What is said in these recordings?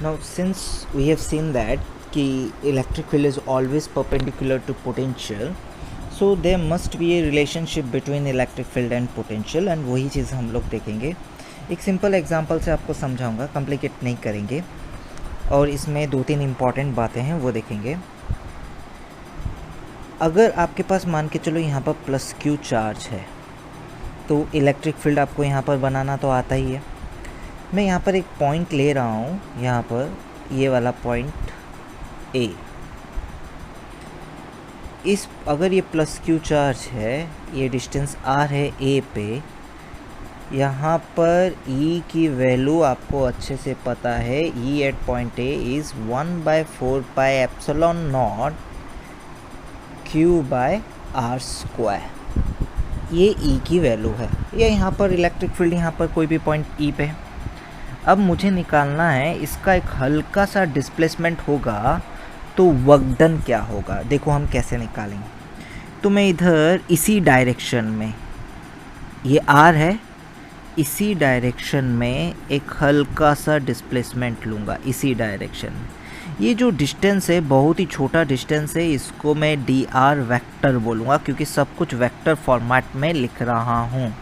Now since we have seen that कि electric field is always perpendicular to potential, so there must be a relationship between electric field and potential, and वही चीज़ हम लोग देखेंगे। एक simple example से आपको समझाऊंगा, कॉम्प्लिकेट नहीं करेंगे, और इसमें 2-3 इम्पॉर्टेंट बातें हैं वो देखेंगे। अगर आपके पास मान के चलो यहाँ पर प्लस क्यू चार्ज है, तो इलेक्ट्रिक फील्ड आपको यहाँ पर बनाना तो आता ही है। मैं यहाँ पर एक पॉइंट ले रहा हूँ, यहाँ पर ये वाला पॉइंट ए। इस अगर ये प्लस क्यू चार्ज है, ये डिस्टेंस आर है ए पे, यहाँ पर ई की वैल्यू आपको अच्छे से पता है। E at point A is 1/4 pi epsilon naught Q by R square. ये ई की वैल्यू है। ये यहाँ पर इलेक्ट्रिक फील्ड यहाँ पर कोई भी पॉइंट ई पे है। अब मुझे निकालना है इसका एक हल्का सा डिस्प्लेसमेंट होगा तो वर्क डन क्या होगा। देखो हम कैसे निकालेंगे। तो मैं इधर इसी डायरेक्शन में, ये आर है, इसी डायरेक्शन में एक हल्का सा डिस्प्लेसमेंट लूँगा इसी डायरेक्शन में। ये जो डिस्टेंस है बहुत ही छोटा डिस्टेंस है, इसको मैं डी आर वैक्टर बोलूँगा क्योंकि सब कुछ वेक्टर फॉर्मेट में लिख रहा हूँ।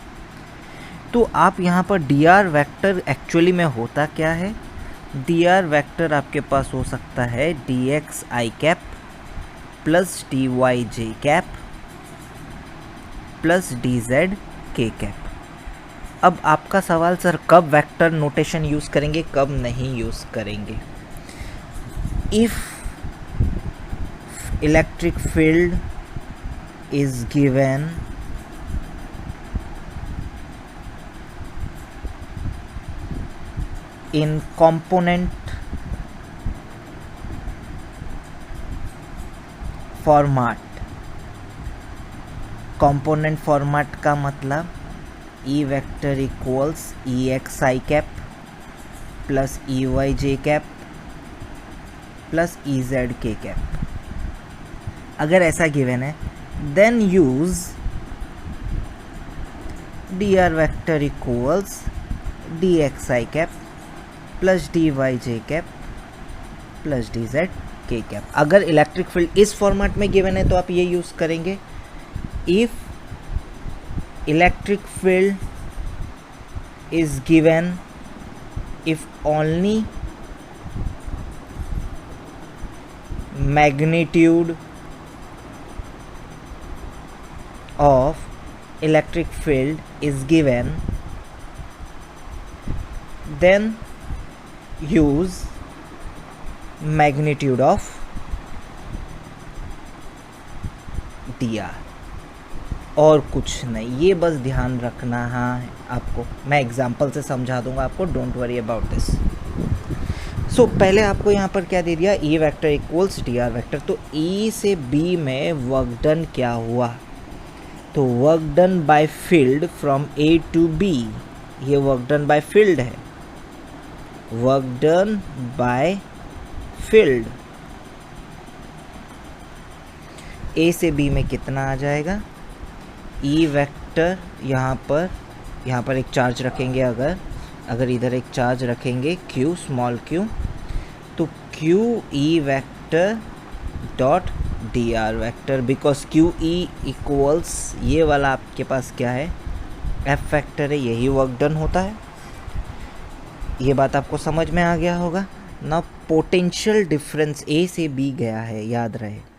तो आप यहाँ पर डी आर वैक्टर एक्चुअली में होता क्या है। डी आर वैक्टर आपके पास हो सकता है D X I cap plus D Y J cap plus D Z के कैप। अब आपका सवाल, सर कब वेक्टर नोटेशन यूज़ करेंगे, कब नहीं यूज़ करेंगे। If electric field is given in component format. Component format का मतलब E vector equals E X I cap plus E Y J cap plus E Z के कैप। अगर ऐसा गिवन है then use D R vector equals D X I cap plus D Y J cap plus D Z के cap. अगर electric field इस format में given है तो आप ये यूज़ करेंगे। If electric field is given if only magnitude of electric field is given, then use magnitude of dr, और कुछ नहीं। ये बस ध्यान रखना है आपको। मैं एग्जांपल से समझा दूंगा आपको, डोंट वरी अबाउट दिस। सो पहले आपको यहाँ पर क्या दे दिया, ई vector equals D R vector. तो ई से बी में वर्क डन क्या हुआ, तो work done by field from A to B. ये वर्क डन बाय फील्ड है, work done by field. A से बी में कितना आ जाएगा, ई वेक्टर यहाँ पर एक चार्ज रखेंगे। अगर इधर एक चार्ज रखेंगे q, स्मॉल q, तो q E vector dot D R vector, because q E equals ये वाला आपके पास क्या है, f वेक्टर है, यही वर्क डन होता है। ये बात आपको समझ में आ गया होगा ना। पोटेंशियल डिफरेंस ए से बी गया है, याद रहे।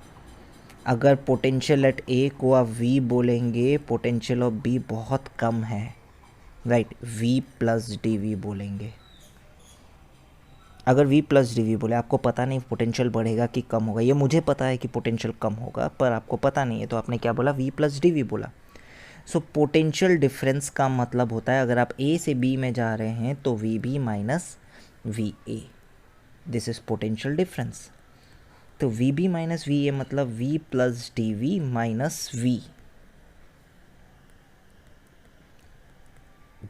अगर पोटेंशियल एट ए को आप v बोलेंगे, पोटेंशियल ऑफ b बहुत कम है, right, v plus D V बोलेंगे। अगर v प्लस डी वी बोले, आपको पता नहीं पोटेंशियल बढ़ेगा कि कम होगा। ये मुझे पता है कि पोटेंशियल कम होगा, पर आपको पता नहीं है, तो आपने क्या बोला, v प्लस डी वी बोला। सो पोटेंशियल डिफरेंस का मतलब होता है अगर आप a से b में जा रहे हैं तो V B minus V A, this is potential difference. तो V B minus V A मतलब v plus D V minus V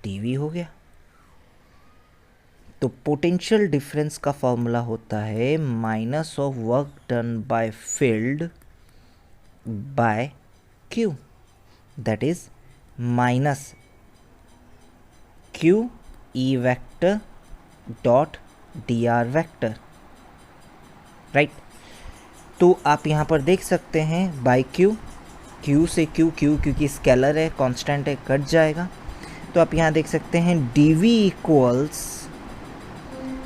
D V हो गया। तो पोटेंशियल डिफरेंस का फॉर्मूला होता है minus of work done by field by Q, that is minus Q E vector dot dr vector, right. तो आप यहाँ पर देख सकते हैं बाई क्यू, क्यू से क्यू, क्यू क्योंकि स्केलर है, कांस्टेंट है, कट जाएगा। तो आप यहाँ देख सकते हैं dv equals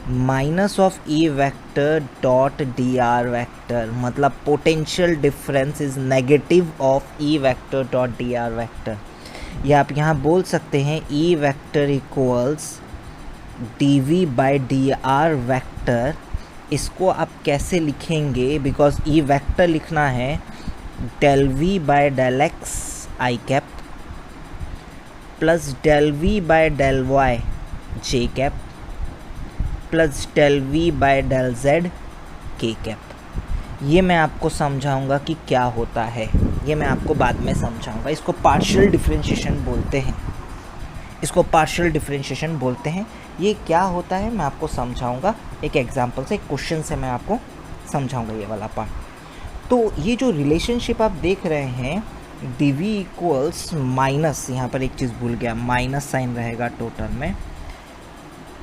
minus of E vector dot D R vector, मतलब potential difference is negative of E vector dot D R vector. या आप यहाँ बोल सकते हैं E vector equals D V by D R vector. इसको आप कैसे लिखेंगे, बिकॉज ई वेक्टर लिखना है del V by del X I cap plus del V by del Y J cap plus del V by del Z के cap. ये मैं आपको समझाऊंगा कि क्या होता है, ये मैं आपको बाद में समझाऊंगा। इसको पार्शियल डिफरेंशिएशन बोलते हैं, इसको पार्शियल डिफरेंशिएशन बोलते हैं। ये क्या होता है मैं आपको समझाऊंगा एक एग्जांपल से, एक क्वेश्चन से मैं आपको समझाऊंगा ये वाला पार्ट। तो ये जो रिलेशनशिप आप देख रहे हैं डी वी इक्वल्स माइनस, यहाँ पर एक चीज़ भूल गया, माइनस साइन रहेगा टोटल में,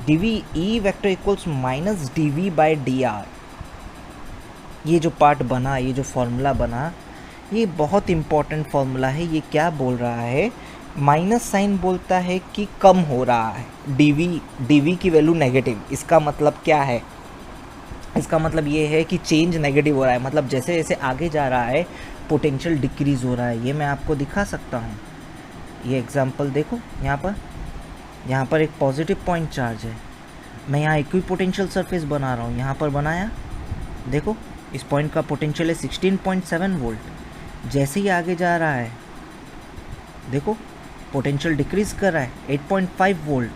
D V E vector equals minus D V by D R. ये जो पार्ट बना, ये जो फॉर्मूला बना, ये बहुत इम्पॉर्टेंट फॉर्मूला है। ये क्या बोल रहा है, माइनस साइन बोलता है कि कम हो रहा है, डी वी की वैल्यू नेगेटिव। इसका मतलब क्या है, इसका मतलब ये है कि चेंज नेगेटिव हो रहा है, मतलब जैसे जैसे आगे जा रहा है पोटेंशियल डिक्रीज़ हो रहा है। ये मैं आपको दिखा सकता हूँ, ये एग्जांपल देखो, यहाँ पर एक पॉजिटिव पॉइंट चार्ज है, मैं यहाँ इक्विपोटेंशियल सरफेस बना रहा हूँ, यहाँ पर बनाया, देखो इस पॉइंट का पोटेंशियल है 16.7 वोल्ट। जैसे ही आगे जा रहा है देखो पोटेंशियल डिक्रीज़ कर रहा है 8.5 वोल्ट,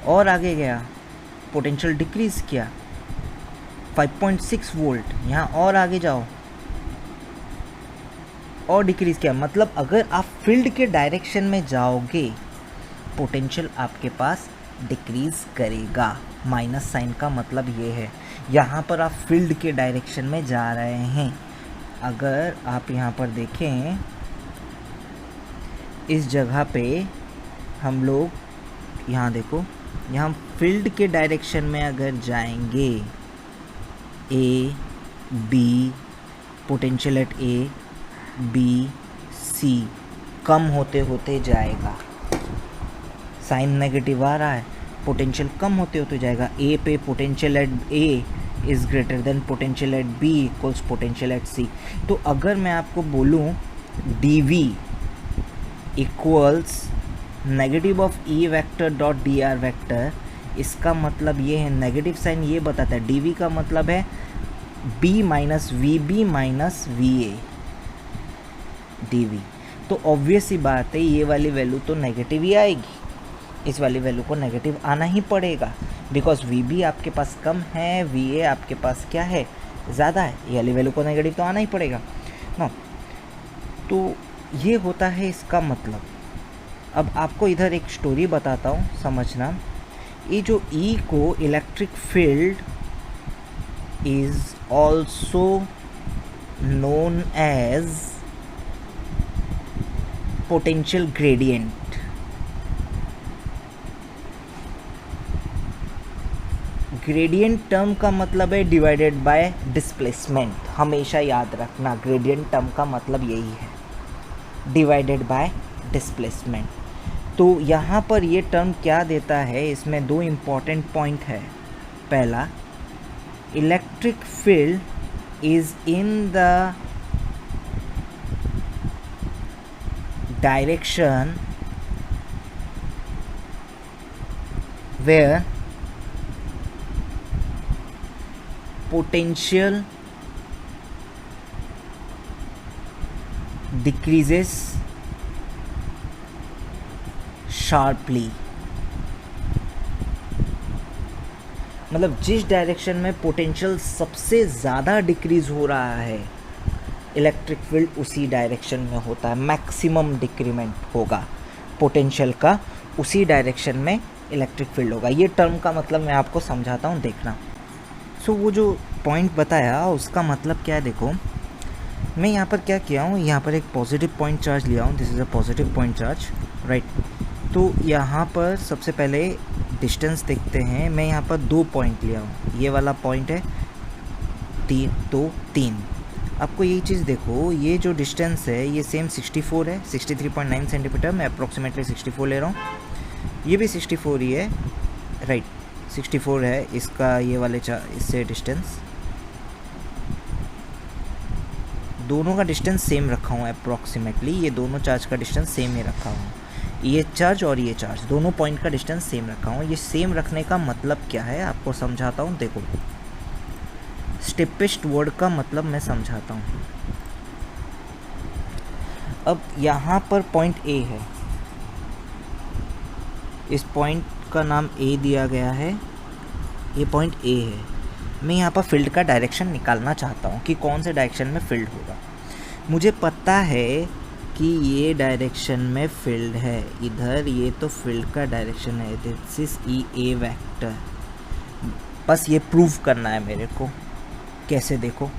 और आगे गया पोटेंशियल डिक्रीज़ किया 5.6 वोल्ट, यहाँ और आगे जाओ और डिक्रीज़ किया। मतलब अगर आप फील्ड के डायरेक्शन में जाओगे पोटेंशियल आपके पास डिक्रीज़ करेगा। माइनस साइन का मतलब ये है, यहाँ पर आप फील्ड के डायरेक्शन में जा रहे हैं। अगर आप यहाँ पर देखें इस जगह पे हम लोग, यहाँ देखो, यहाँ फील्ड के डायरेक्शन में अगर जाएंगे, A B, potential at A B C कम होते होते जाएगा, साइन नेगेटिव आ रहा है, पोटेंशियल कम होते होते जाएगा। ए पे potential at A is greater than potential at B equals potential at C. तो अगर मैं आपको बोलूँ D V equals negative of E vector dot D R vector, इसका मतलब ये है, नेगेटिव साइन ये बताता है, डी वी का मतलब है B minus V B minus V A D V. तो ऑब्वियस ही बात है ये वाली वैल्यू तो नेगेटिव ही आएगी, इस वाली वैल्यू को नेगेटिव आना ही पड़ेगा, बिकॉज वी बी आपके पास कम है, वी ए आपके पास क्या है, ज़्यादा है, ये वाली वैल्यू को नेगेटिव तो आना ही पड़ेगा ना। तो ये होता है इसका मतलब। अब आपको इधर एक स्टोरी बताता हूँ, समझना। ये जो ई को electric field is also known as potential gradient. Gradient term का मतलब है डिवाइडेड बाय डिस्प्लेसमेंट, हमेशा याद रखना ग्रेडियंट टर्म का मतलब यही है, डिवाइडेड बाय डिस्प्लेसमेंट। तो यहाँ पर ये टर्म क्या देता है, इसमें दो इम्पॉर्टेंट पॉइंट है। पहला, electric field is in the direction where potential decreases sharply। मतलब जिस डायरेक्शन में पोटेंशियल सबसे ज़्यादा डिक्रीज हो रहा है इलेक्ट्रिक फील्ड उसी डायरेक्शन में होता है, मैक्सिमम डिक्रीमेंट होगा पोटेंशियल का, उसी डायरेक्शन में इलेक्ट्रिक फील्ड होगा। ये टर्म का मतलब मैं आपको समझाता हूँ, देखना। सो वो जो पॉइंट बताया उसका मतलब क्या है, देखो मैं यहाँ पर क्या किया हूँ, यहाँ पर एक पॉजिटिव पॉइंट चार्ज लिया हूँ, this is a positive point charge, right. तो यहाँ पर सबसे पहले डिस्टेंस देखते हैं। मैं यहाँ पर 2 पॉइंट लिया हूँ, ये वाला पॉइंट है 3। आपको यही चीज़ देखो, ये जो डिस्टेंस है ये सेम 64 है, 63.9 सेंटीमीटर। मैं अप्रॉक्सीमेटली 64 ले रहा हूँ, ये भी 64 ही है, राइट 64 है इसका, ये वाले इससे डिस्टेंस, दोनों का डिस्टेंस सेम रखा हूँ अप्रॉक्सीमेटली। ये दोनों चार्ज का डिस्टेंस सेम ही रखा हूँ, ये चार्ज और ये चार्ज, दोनों पॉइंट का डिस्टेंस सेम रखा हूँ। ये सेम रखने का मतलब क्या है आपको समझाता हूँ। देखो, स्टेपेस्ट वर्ड का मतलब मैं समझाता हूँ। अब यहाँ पर पॉइंट ए है, इस पॉइंट का नाम ए दिया गया है, ये पॉइंट ए है। मैं यहाँ पर फील्ड का डायरेक्शन निकालना चाहता हूँ कि कौन से डायरेक्शन में फील्ड होगा। मुझे पता है कि ये डायरेक्शन में फील्ड है इधर, ये तो फील्ड का डायरेक्शन है, this is E a vector. बस ये प्रूव करना है मेरे को। कैसे? देखो,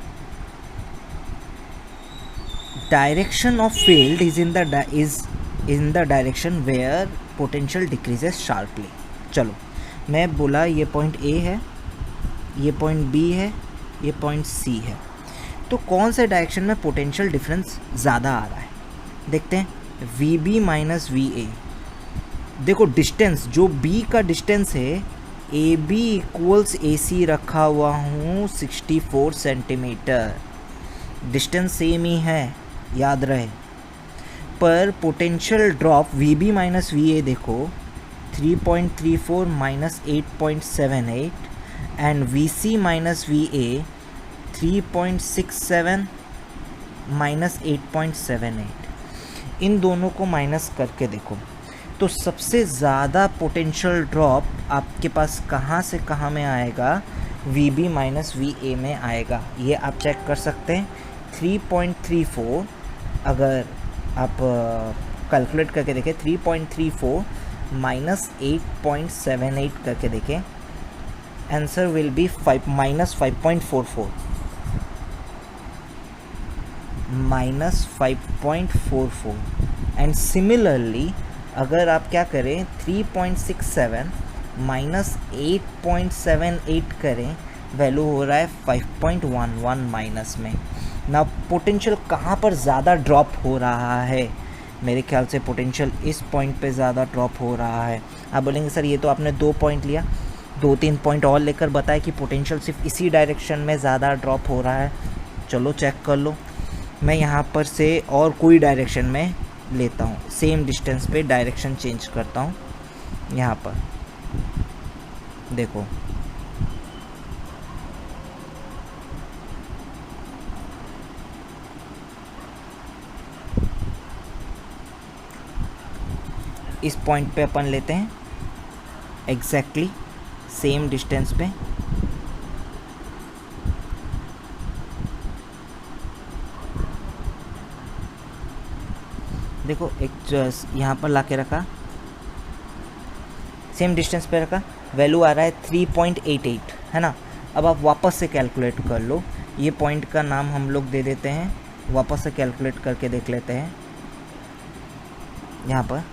direction of field is in the direction where potential decreases sharply. चलो, मैं बोला ये पॉइंट ए है, ये पॉइंट बी है, ये पॉइंट सी है, तो कौन से डायरेक्शन में पोटेंशियल डिफरेंस ज़्यादा आ रहा है देखते हैं। V B minus V A. देखो डिस्टेंस, जो बी का डिस्टेंस है, ए बी इक्वल्स ए सी रखा हुआ हूँ 64 सेंटीमीटर, डिस्टेंस सेम ही है, याद रहे। पर potential drop V B minus V A देखो 3.34 minus 8.78 and V C minus V A 3.67 minus 8.78। इन दोनों को माइनस करके देखो तो सबसे ज़्यादा पोटेंशियल ड्रॉप आपके पास कहाँ से कहाँ में आएगा? V B minus V A में आएगा। ये आप चेक कर सकते हैं। 3.34 अगर आप कैलकुलेट करके देखें, 3.34 माइनस 8.78 करके देखें, answer will be minus 5.44 minus 5.44। And similarly अगर आप क्या करें 3.67 माइनस 8.78 करें, वैल्यू हो रहा है 5.11 माइनस में। ना पोटेंशियल कहाँ पर ज़्यादा ड्रॉप हो रहा है? मेरे ख्याल से पोटेंशियल इस पॉइंट पे ज़्यादा ड्रॉप हो रहा है। आप बोलेंगे सर ये तो आपने 2 पॉइंट लिया, 2-3 पॉइंट और लेकर बताया कि पोटेंशियल सिर्फ इसी डायरेक्शन में ज़्यादा ड्रॉप हो रहा है। चलो चेक कर लो। मैं यहाँ पर से और कोई डायरेक्शन में लेता हूँ, सेम डिस्टेंस पे डायरेक्शन चेंज करता हूँ। यहाँ पर देखो, इस पॉइंट पे अपन लेते हैं एग्जैक्टली सेम डिस्टेंस पे। देखो एक यहाँ पर ला के रखा, सेम डिस्टेंस पे रखा, वैल्यू आ रहा है 3.88, है ना। अब आप वापस से कैलकुलेट कर लो। ये पॉइंट का नाम हम लोग दे देते हैं, वापस से कैलकुलेट करके देख लेते हैं। यहाँ पर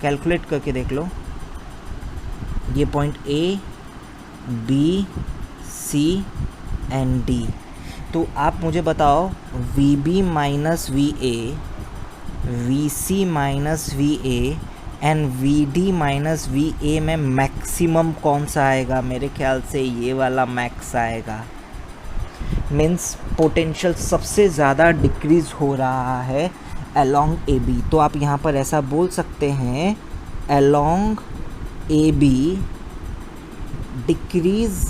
कैलकुलेट करके देख लो, ये point A B C and D. तो आप मुझे बताओ V B minus V A, V C minus V A and V D minus V A में मैक्सिमम कौन सा आएगा? मेरे ख्याल से ये वाला मैक्स आएगा। मीन्स पोटेंशियल सबसे ज़्यादा डिक्रीज हो रहा है अलोंग ए बी। तो आप यहाँ पर ऐसा बोल सकते हैं, along A be decrease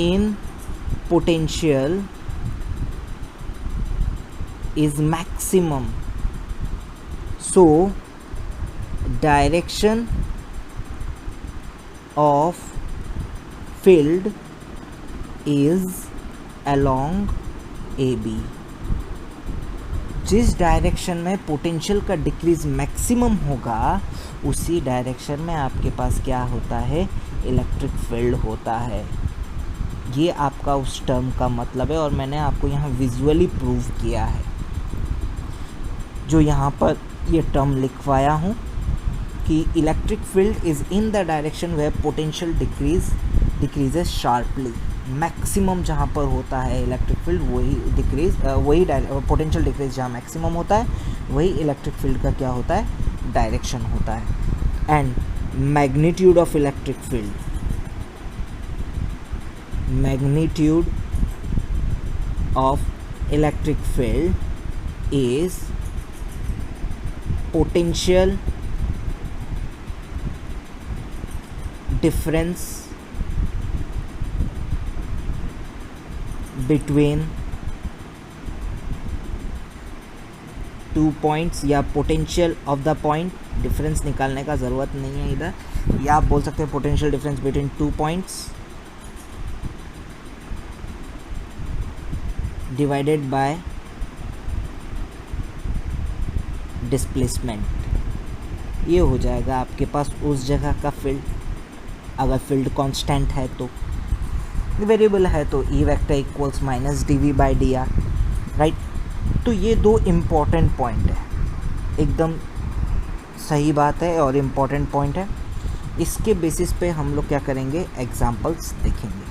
in potential is maximum, so direction of field is along AB। जिस डायरेक्शन में पोटेंशियल का डिक्रीज मैक्सिमम होगा उसी डायरेक्शन में आपके पास क्या होता है? इलेक्ट्रिक फील्ड होता है। ये आपका उस टर्म का मतलब है और मैंने आपको यहाँ विजुअली प्रूव किया है। जो यहाँ पर ये टर्म लिखवाया हूँ कि electric field is in the direction where potential decreases sharply. Maximum जहाँ पर होता है इलेक्ट्रिक फील्ड वही पोटेंशियल डिक्रीज जहाँ मैक्सिमम होता है वही इलेक्ट्रिक फील्ड का क्या होता है, डायरेक्शन होता है। And magnitude of electric field, magnitude of electric field is potential difference between 2 points, या potential of the point, difference निकालने का ज़रूरत नहीं है इधर, या आप बोल सकते हैं potential difference between 2 points divided by displacement. ये हो जाएगा आपके पास उस जगह का फील्ड, अगर फील्ड कांस्टेंट है तो, वेरिएबल है तो ई vector equals minus D by D are, right. तो ये दो इम्पॉर्टेंट पॉइंट है, एकदम सही बात है और इम्पॉर्टेंट पॉइंट है। इसके बेसिस पे हम लोग क्या करेंगे, एग्जांपल्स देखेंगे।